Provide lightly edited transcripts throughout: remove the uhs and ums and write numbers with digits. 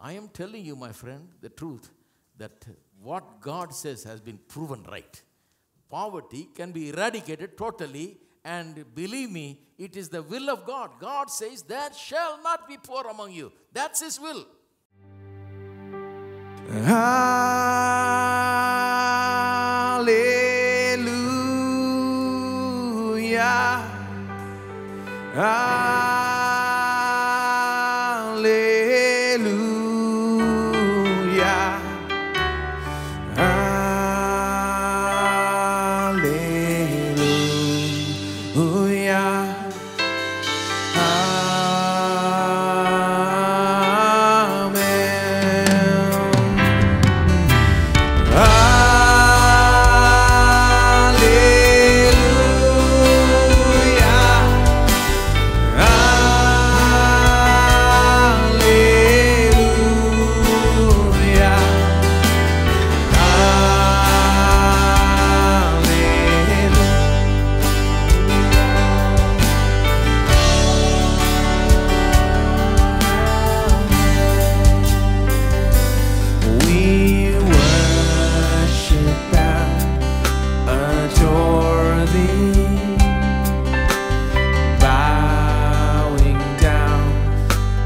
I am telling you, my friend, the truth, that what God says has been proven right. Poverty can be eradicated totally, and believe me, it is the will of God. God says, there shall not be poor among you. That's His will. Hallelujah. Hallelujah. Hallelujah.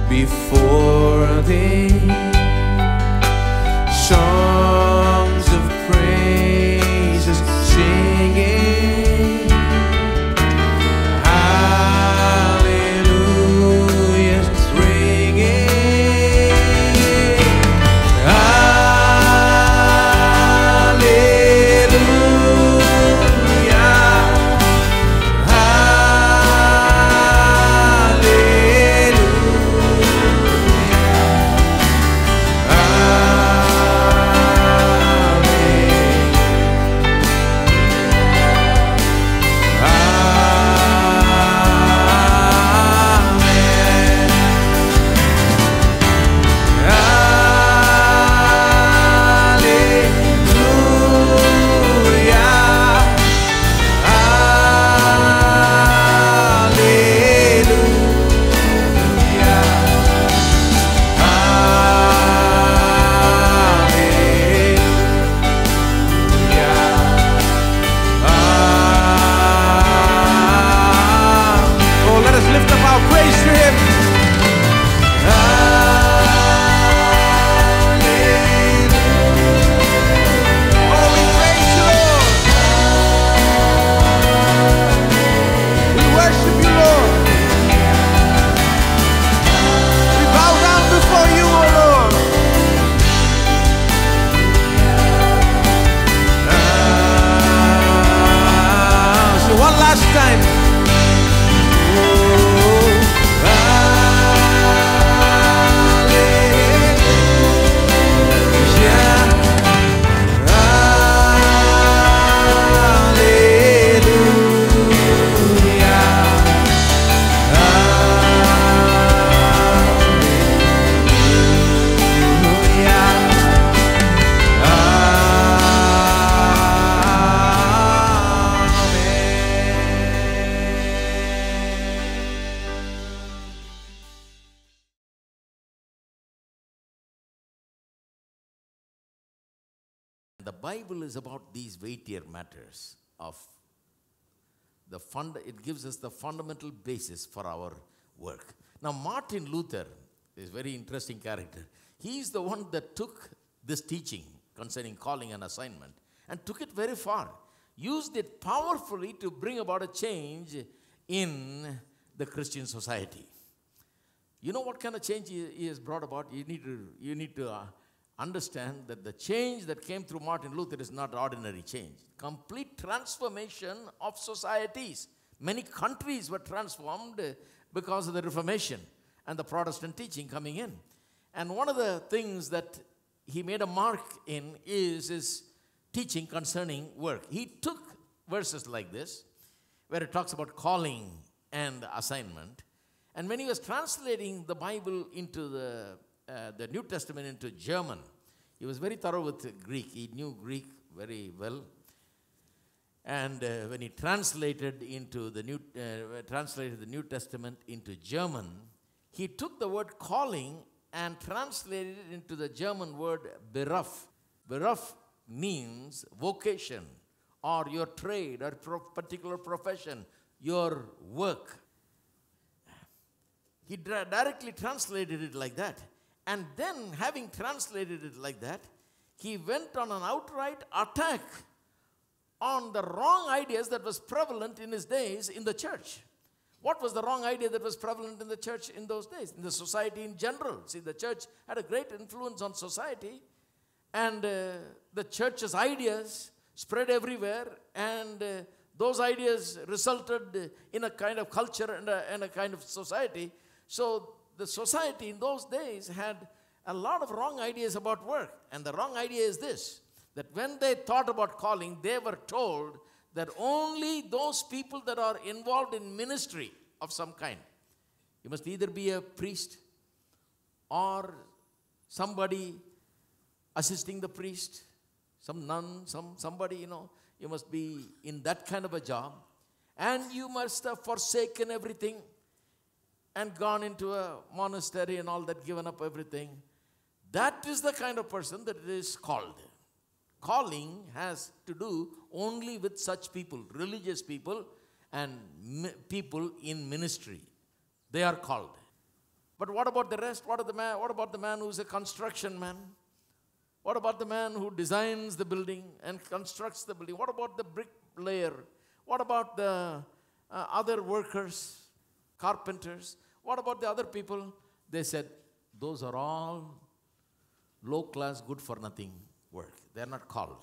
Before thee, songs of praises singing, hallelujahs ringing, The Bible is about these weightier matters of it gives us the fundamental basis for our work. Now, Martin Luther is a very interesting character. He is the one that took this teaching concerning calling and assignment and took it very far, used it powerfully to bring about a change in the Christian society. You know what kind of change he has brought about? You need to understand that the change that came through Martin Luther is not ordinary change. Complete transformation of societies. Many countries were transformed because of the Reformation and the Protestant teaching coming in. And one of the things that he made a mark in is his teaching concerning work. He took verses like this, where it talks about calling and assignment. And when he was translating the Bible into the New Testament into German, he was very thorough with Greek. He knew Greek very well. And when he translated the New Testament into German, he took the word calling and translated it into the German word beruf. Beruf means vocation or your trade or particular profession, your work. He directly translated it like that. And then, having translated it like that, he went on an outright attack on the wrong ideas that was prevalent in his days in the church. What was the wrong idea that was prevalent in the church in those days, in the society in general? See, the church had a great influence on society, and the church's ideas spread everywhere, and those ideas resulted in a kind of culture and a kind of society. So the society in those days had a lot of wrong ideas about work. And the wrong idea is this, that when they thought about calling, they were told that only those people that are involved in ministry of some kind, you must either be a priest or somebody assisting the priest, some nun, somebody, you must be in that kind of a job, and you must have forsaken everything and gone into a monastery and all that, given up everything. That is the kind of person that is called. Calling has to do only with such people, religious people and people in ministry. They are called. But what about the rest? What about the man who's a construction man? What about the man who designs the building and constructs the building? What about the bricklayer? What about the other workers, carpenters? What about the other people? They said, those are all low-class, good-for-nothing work. They are not called.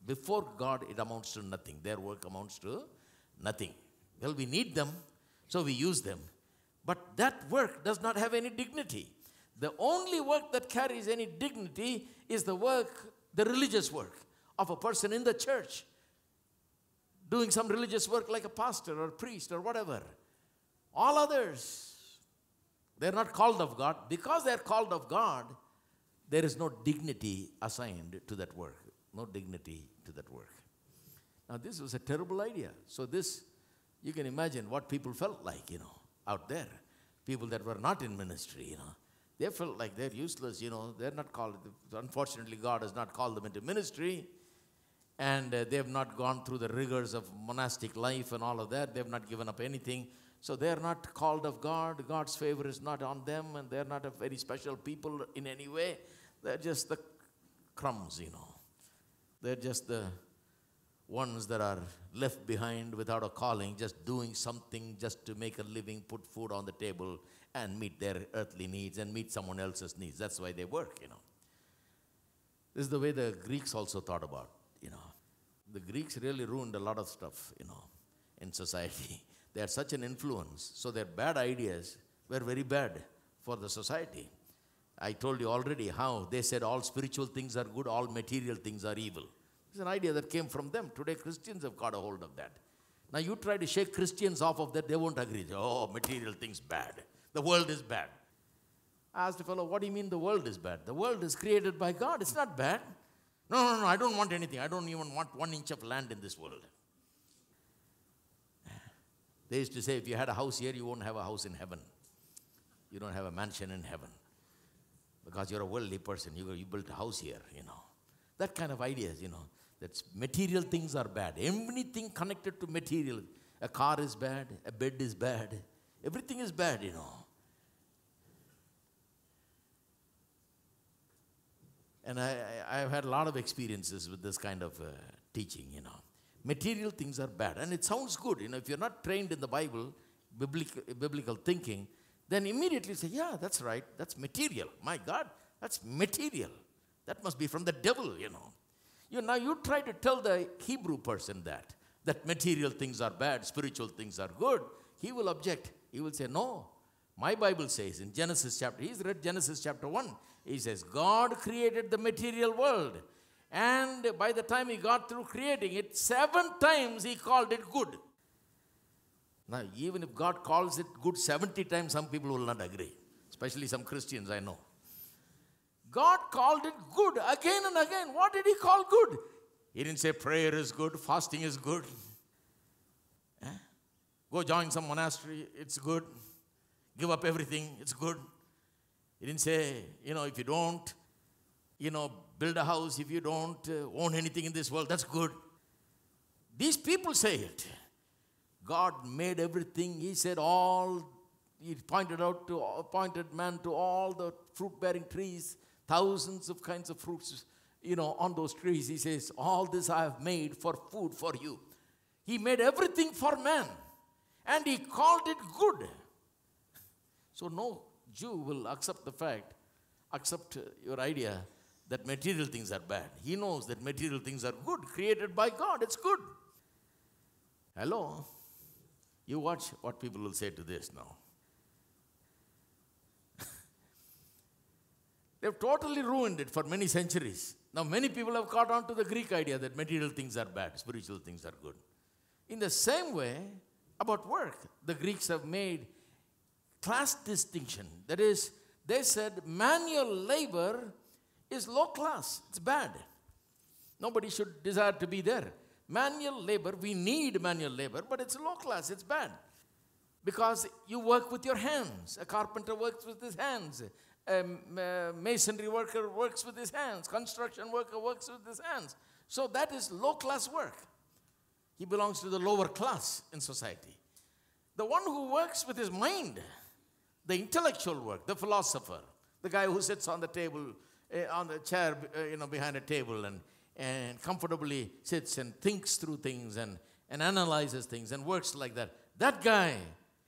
Before God, it amounts to nothing. Their work amounts to nothing. Well, we need them, so we use them. But that work does not have any dignity. The only work that carries any dignity is the work, the religious work of a person in the church, doing some religious work like a pastor or priest or whatever. All others, they're not called of God. Because they're called of God, there is no dignity assigned to that work. No dignity to that work. Now, this was a terrible idea. So this, you can imagine what people felt like, out there. People that were not in ministry, They felt like they're useless, They're not called. Unfortunately, God has not called them into ministry. And they have not gone through the rigors of monastic life and all of that. They have not given up anything. So they are not called of God. God's favor is not on them, and they are not a very special people in any way. They're just the crumbs, They're just the ones that are left behind without a calling, just doing something just to make a living, put food on the table, and meet their earthly needs and meet someone else's needs. That's why they work, This is the way the Greeks also thought about, The Greeks really ruined a lot of stuff, in society. They had such an influence, so their bad ideas were very bad for the society. I told you already how they said all spiritual things are good, all material things are evil. It's an idea that came from them. Today, Christians have got a hold of that. Now, you try to shake Christians off of that, they won't agree. Oh, material things bad. The world is bad. I asked a fellow, what do you mean the world is bad? The world is created by God. It's not bad. No, I don't want anything. I don't even want 1 inch of land in this world. They used to say, if you had a house here, you won't have a house in heaven. You don't have a mansion in heaven. Because you're a worldly person. You built a house here, That kind of ideas, that material things are bad. Anything connected to material. A car is bad. A bed is bad. Everything is bad, And I've had a lot of experiences with this kind of teaching, Material things are bad. And it sounds good, If you're not trained in the Bible, biblical thinking, then immediately say, yeah, that's right. That's material. My God, that's material. That must be from the devil, Now you try to tell the Hebrew person that material things are bad, spiritual things are good. He will object. He will say, no. My Bible says in Genesis chapter, he's read Genesis chapter 1. He says, God created the material world. And by the time he got through creating it, 7 times he called it good. Now, even if God calls it good 70 times, some people will not agree. Especially some Christians I know. God called it good again and again. What did he call good? He didn't say prayer is good, fasting is good. Go join some monastery, it's good. Give up everything, it's good. He He didn't say, if you don't, build a house, if you don't own anything in this world, that's good. These people say it. God made everything. He said he pointed man to all the fruit-bearing trees, thousands of kinds of fruits, on those trees. He says, all this I have made for food for you. He made everything for man. And he called it good. So no Jew will accept your idea that material things are bad. He knows that material things are good, created by God. It's good. Hello? You watch what people will say to this now. They've totally ruined it for many centuries. Now many people have caught on to the Greek idea that material things are bad, spiritual things are good. In the same way, about work, the Greeks have made class distinction. That is, they said manual labor is low class. It's bad. Nobody should desire to be there. Manual labor, we need manual labor, but it's low class. It's bad. Because you work with your hands. A carpenter works with his hands. A masonry worker works with his hands. Construction worker works with his hands. So that is low class work. He belongs to the lower class in society. The one who works with his mind, the intellectual work, the philosopher, the guy who sits on the table, on the chair, behind a table and comfortably sits and thinks through things and analyzes things and works like that. That guy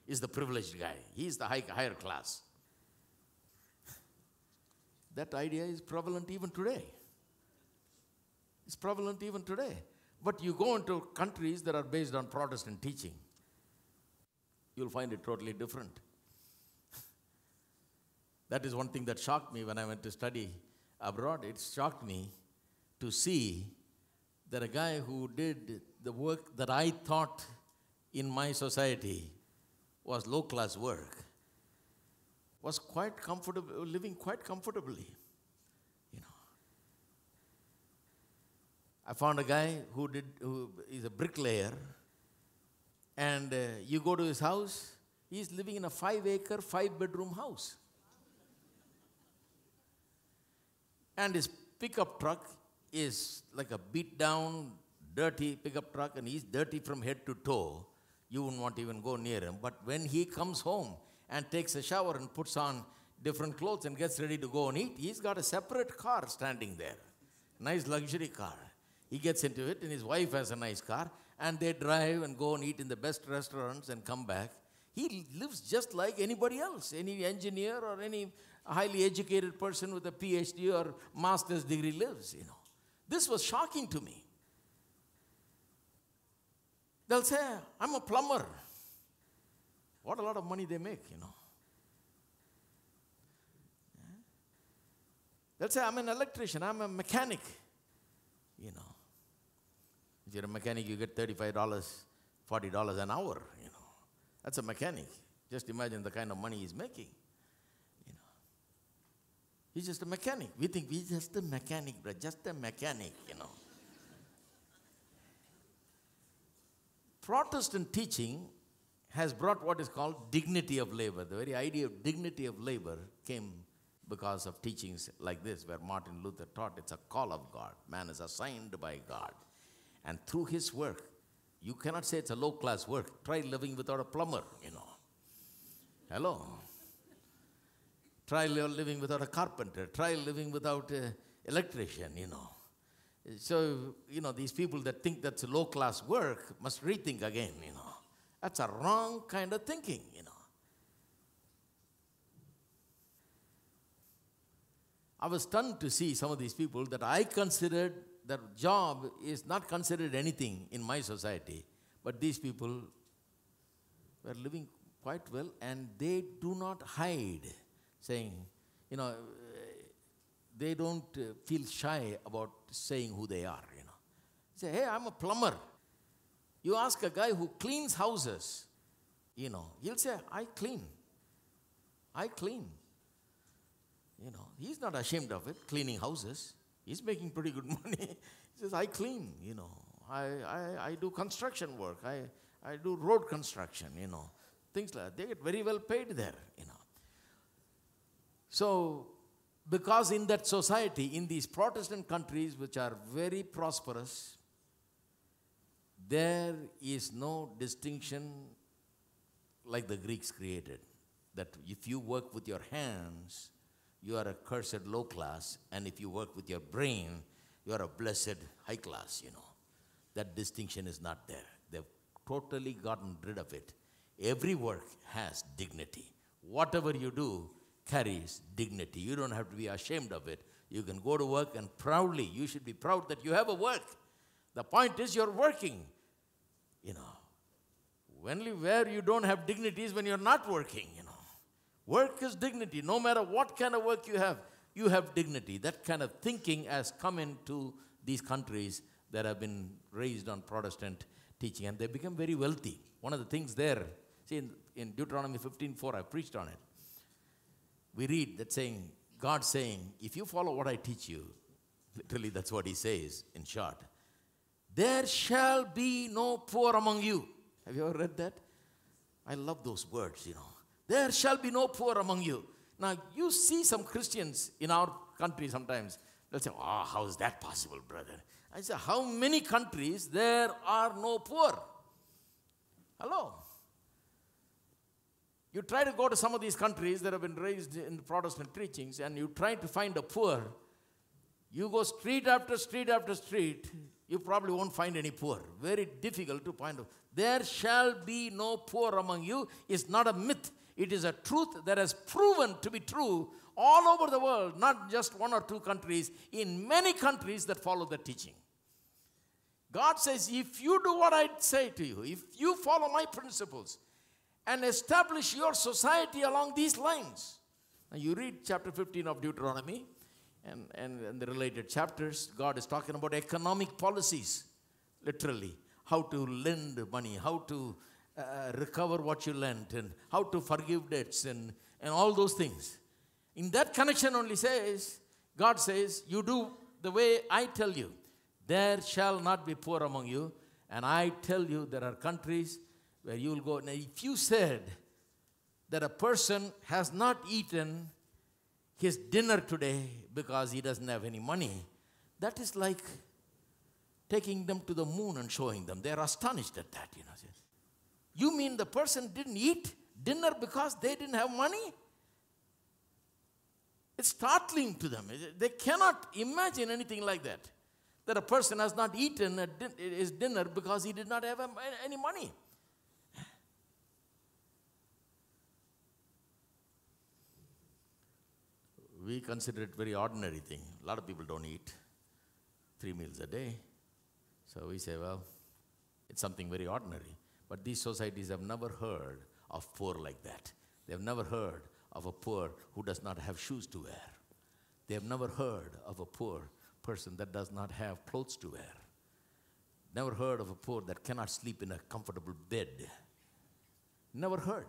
is the privileged guy. He's the higher class. That idea is prevalent even today. It's prevalent even today. But you go into countries that are based on Protestant teaching, you'll find it totally different. That is one thing that shocked me when I went to study abroad. It shocked me to see that a guy who did the work that I thought in my society was low-class work was quite comfortable, living quite comfortably. I found a guy who is a bricklayer, and you go to his house, he's living in a 5-acre, 5-bedroom house. And his pickup truck is like a beat-down, dirty pickup truck, and he's dirty from head to toe. You wouldn't want to even go near him. But when he comes home and takes a shower and puts on different clothes and gets ready to go and eat, he's got a separate car standing there. Nice luxury car. He gets into it, and his wife has a nice car, and they drive and go and eat in the best restaurants and come back. He lives just like anybody else, any engineer or any highly educated person with a PhD or master's degree lives, This was shocking to me. They'll say, I'm a plumber. What a lot of money they make, They'll say, I'm an electrician, I'm a mechanic, If you're a mechanic, you get $35, $40 an hour, That's a mechanic. Just imagine the kind of money he's making, He's just a mechanic. We think he's just a mechanic, just a mechanic, Protestant teaching has brought what is called dignity of labor. The very idea of dignity of labor came because of teachings like this, where Martin Luther taught it's a call of God. Man is assigned by God. And through his work, you cannot say it's a low-class work. Try living without a plumber, Hello. Try living without a carpenter. Try living without an electrician, So, these people that think that's low-class work must rethink again, That's a wrong kind of thinking, I was stunned to see some of these people that I considered their job is not considered anything in my society, but these people were living quite well, and they do not hide, saying, they don't feel shy about saying who they are, Say, hey, I'm a plumber. You ask a guy who cleans houses, he'll say, I clean. He's not ashamed of it, cleaning houses. He's making pretty good money. He says, I clean, I do construction work. I do road construction, things like that. They get very well paid there, So, because in that society, in these Protestant countries which are very prosperous, there is no distinction like the Greeks created. That if you work with your hands, you are a cursed low class, and if you work with your brain, you are a blessed high class, That distinction is not there. They've totally gotten rid of it. Every work has dignity. Whatever you do carries dignity. You don't have to be ashamed of it. You can go to work and proudly, you should be proud that you have a work. The point is you're working. Only where you don't have dignity is when you're not working, Work is dignity. No matter what kind of work you have dignity. That kind of thinking has come into these countries that have been raised on Protestant teaching, and they become very wealthy. One of the things there, see in Deuteronomy 15:4, I preached on it. We read that saying, God saying, if you follow what I teach you, literally that's what he says in short, there shall be no poor among you. Have you ever read that? I love those words, There shall be no poor among you. Now, you see some Christians in our country sometimes, they'll say, how is that possible, brother? I say, how many countries there are no poor? Hello? You try to go to some of these countries that have been raised in Protestant preachings, and you try to find a poor, you go street after street after street, you probably won't find any poor. Very difficult to find. There shall be no poor among you is not a myth. It is a truth that has proven to be true all over the world, not just one or two countries, in many countries that follow the teaching. God says, if you do what I say to you, if you follow my principles and establish your society along these lines. Now you read chapter 15 of Deuteronomy and the related chapters, God is talking about economic policies, literally, how to lend money, how to recover what you lent, and how to forgive debts, and all those things. In that connection only says, God says, you do the way I tell you. There shall not be poor among you. And I tell you, there are countries where you will go. Now, if you said that a person has not eaten his dinner today because he doesn't have any money, that is like taking them to the moon and showing them. They are astonished at that, You mean the person didn't eat dinner because they didn't have money? It's startling to them. They cannot imagine anything like that. That a person has not eaten his dinner because he did not have any money. We consider it very ordinary thing. A lot of people don't eat 3 meals a day. So we say, well, it's something very ordinary. But these societies have never heard of poor like that. They have never heard of a poor who does not have shoes to wear. They have never heard of a poor person that does not have clothes to wear. Never heard of a poor that cannot sleep in a comfortable bed. Never heard.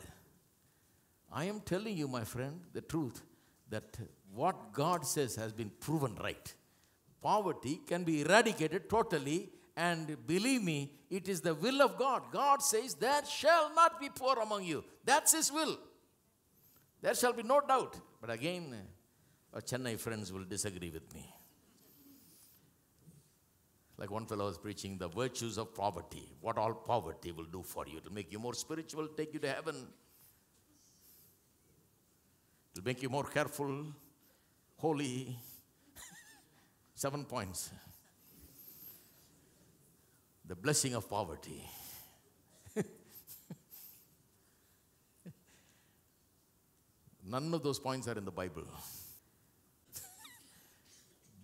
I am telling you, my friend, the truth, that what God says has been proven right. Poverty can be eradicated totally, and believe me, it is the will of God. God says, there shall not be poor among you. That's His will. There shall be no doubt. But again, our Chennai friends will disagree with me. Like one fellow was preaching the virtues of poverty. What all poverty will do for you. It will make you more spiritual, take you to heaven. It will make you more careful, holy. 7 points. The blessing of poverty. None of those points are in the Bible.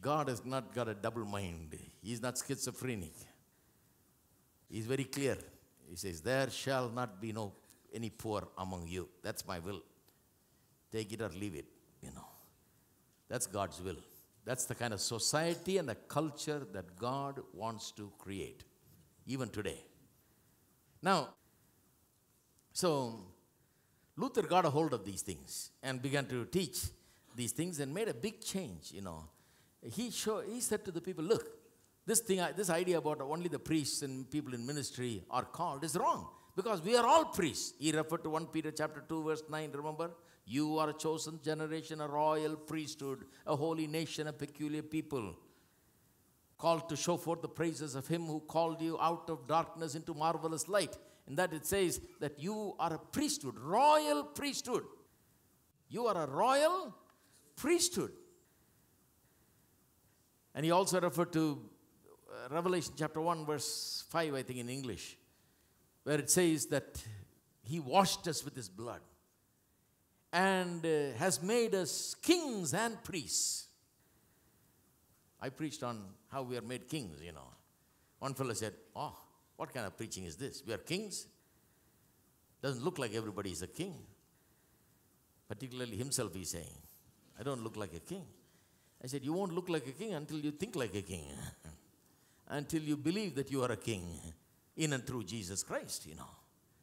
God has not got a double mind. He's not schizophrenic. He's very clear. He says, there shall not be any poor among you. That's my will. Take it or leave it, That's God's will. That's the kind of society and the culture that God wants to create, even today. Now, so Luther got a hold of these things and began to teach these things and made a big change, He said to the people, look, this idea about only the priests and people in ministry are called is wrong, because we are all priests. He referred to 1 Peter chapter 2 verse 9, remember? You are a chosen generation, a royal priesthood, a holy nation, a peculiar people, called to show forth the praises of him who called you out of darkness into marvelous light. In that it says that you are a priesthood, royal priesthood. You are a royal priesthood. And he also referred to Revelation chapter 1 verse 5, I think in English, where it says that he washed us with his blood and has made us kings and priests. I preached on how we are made kings, you know. One fellow said, oh, what kind of preaching is this? We are kings? Doesn't look like everybody is a king. Particularly himself, he's saying, I don't look like a king. I said, you won't look like a king until you think like a king. Until you believe that you are a king in and through Jesus Christ, you know.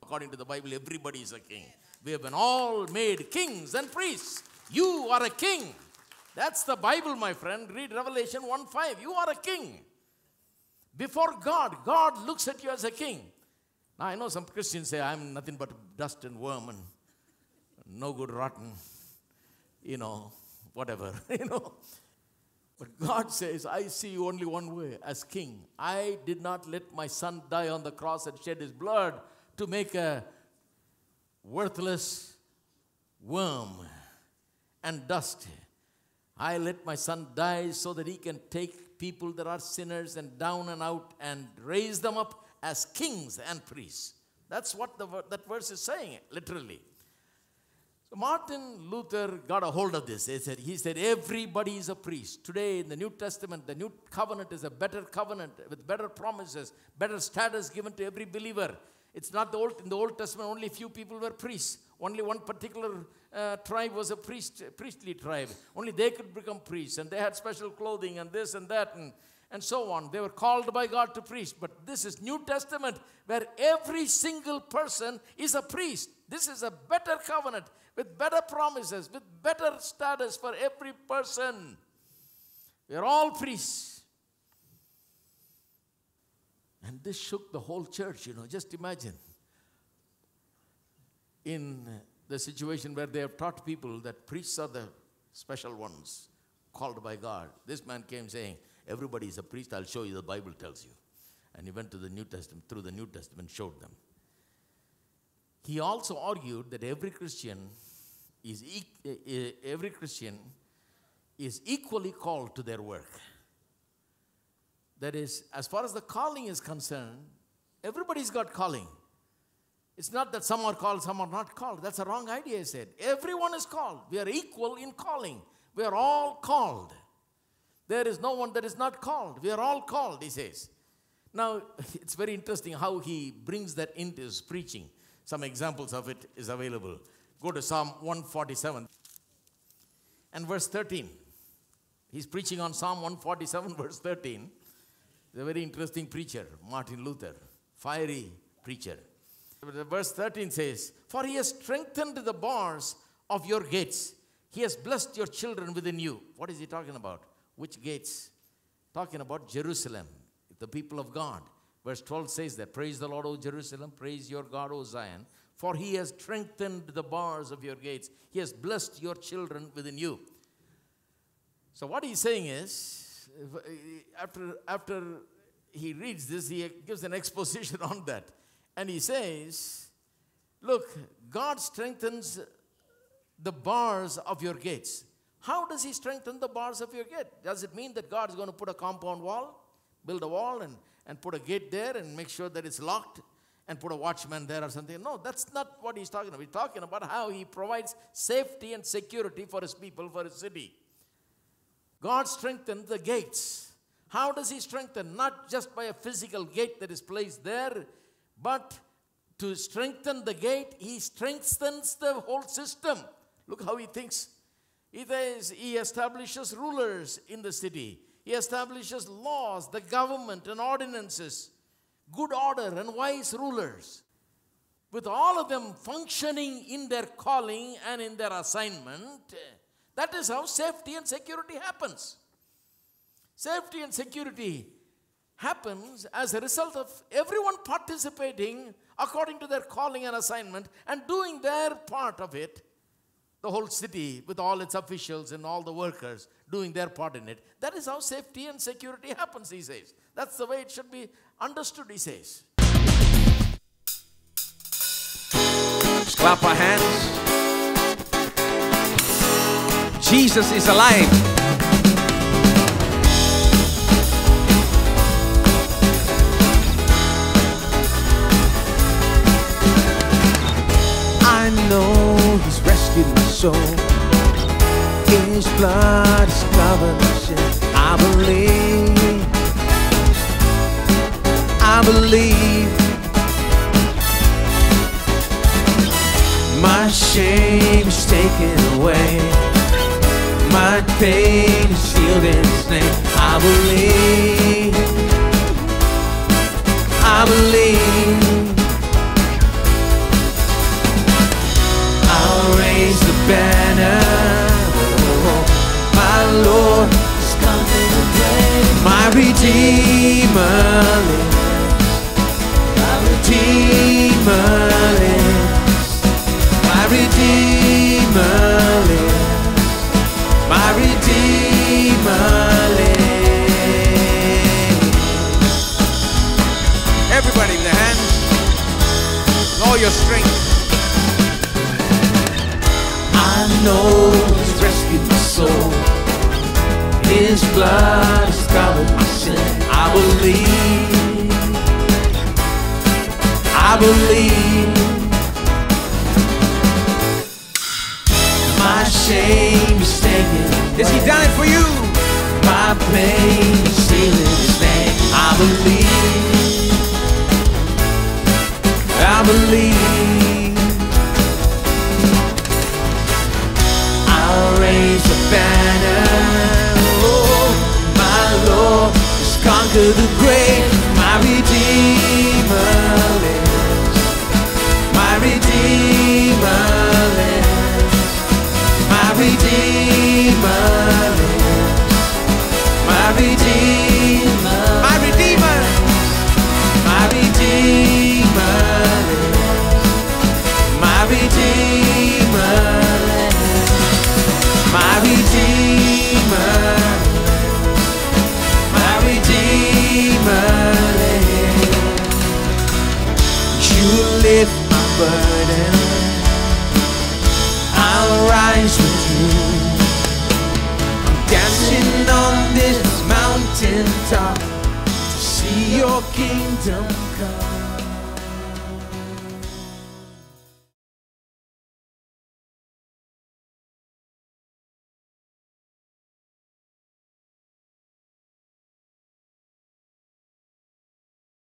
According to the Bible, everybody is a king. We have been all made kings and priests. You are a king. That's the Bible, my friend. Read Revelation 1:5. You are a king. Before God, God looks at you as a king. Now, I know some Christians say, I'm nothing but dust and worm and no good, rotten, you know, whatever, you know. But God says, I see you only one way, as king. I did not let my son die on the cross and shed his blood to make a worthless worm and dust. I let my son die so that he can take people that are sinners and down and out and raise them up as kings and priests. That's what that verse is saying, literally. So Martin Luther got a hold of this. He said, everybody is a priest. Today in the New Testament, the new covenant is a better covenant with better promises, better status given to every believer. It's not in the Old Testament, only few people were priests. Only one particular tribe was a priestly tribe. Only they could become priests, and they had special clothing and this and that and so on. They were called by God to priest. But this is New Testament, where every single person is a priest. This is a better covenant with better promises, with better status for every person. We are all priests. And this shook the whole church, you know. Just imagine. In the situation where they have taught people that priests are the special ones called by God. This man came saying, everybody is a priest, I'll show you, the Bible tells you. And he went to the New Testament, through the New Testament, showed them. He also argued that every Christian is equally called to their work. That is, as far as the calling is concerned, everybody's got calling. It's not that some are called, some are not called. That's a wrong idea, he said. Everyone is called. We are equal in calling. We are all called. There is no one that is not called. We are all called, he says. Now, it's very interesting how he brings that into his preaching. Some examples of it is available. Go to Psalm 147 and verse 13. He's preaching on Psalm 147, verse 13. He's a very interesting preacher, Martin Luther, fiery preacher. Verse 13 says, for he has strengthened the bars of your gates. He has blessed your children within you. What is he talking about? Which gates? Talking about Jerusalem, the people of God. Verse 12 says that, praise the Lord, O Jerusalem, praise your God, O Zion, for he has strengthened the bars of your gates. He has blessed your children within you. So what he's saying is, after he reads this, he gives an exposition on that. And he says, look, God strengthens the bars of your gates. How does he strengthen the bars of your gate? Does it mean that God is going to put a compound wall, build a wall and put a gate there and make sure that it's locked and put a watchman there or something? No, that's not what he's talking about. He's talking about how he provides safety and security for his people, for his city. God strengthens the gates. How does he strengthen? Not just by a physical gate that is placed there, but to strengthen the gate, he strengthens the whole system. Look how he thinks. He says he establishes rulers in the city. He establishes laws, the government and ordinances, good order and wise rulers. With all of them functioning in their calling and in their assignment, that is how safety and security happens. Safety and security happens as a result of everyone participating according to their calling and assignment and doing their part of it the whole city with all its officials and all the workers doing their part in it. That is how safety and security happens, he says. That's the way it should be understood, he says. Just clap our hands. Jesus is alive. I know He's rescued my soul. His blood has covered my sin. I believe. I believe. My shame is taken away. My pain is healed in His name. I believe. I believe. I'll raise the banner. Oh, my Lord has come to the grave. My Redeemer lives. My Redeemer lives. My Redeemer lives. My Redeemer lives. Everybody with their hands. With all your strength. I know He's rescued my soul. His blood has covered my sin. I believe. I believe. My shame is taken away. Has He done it for you? My pain is healed in His name. I believe. I believe. I'll raise a banner. Oh, my Lord has conquered the grave. My Redeemer lives. My Redeemer lives. My Redeemer lives. My Redeemer. My Redeemer. My Redeemer lives. My Redeemer lives. My Redeemer. My Redeemer lives. You lift my burden. I'll rise with you. I'm dancing on this mountain top to see your kingdom come.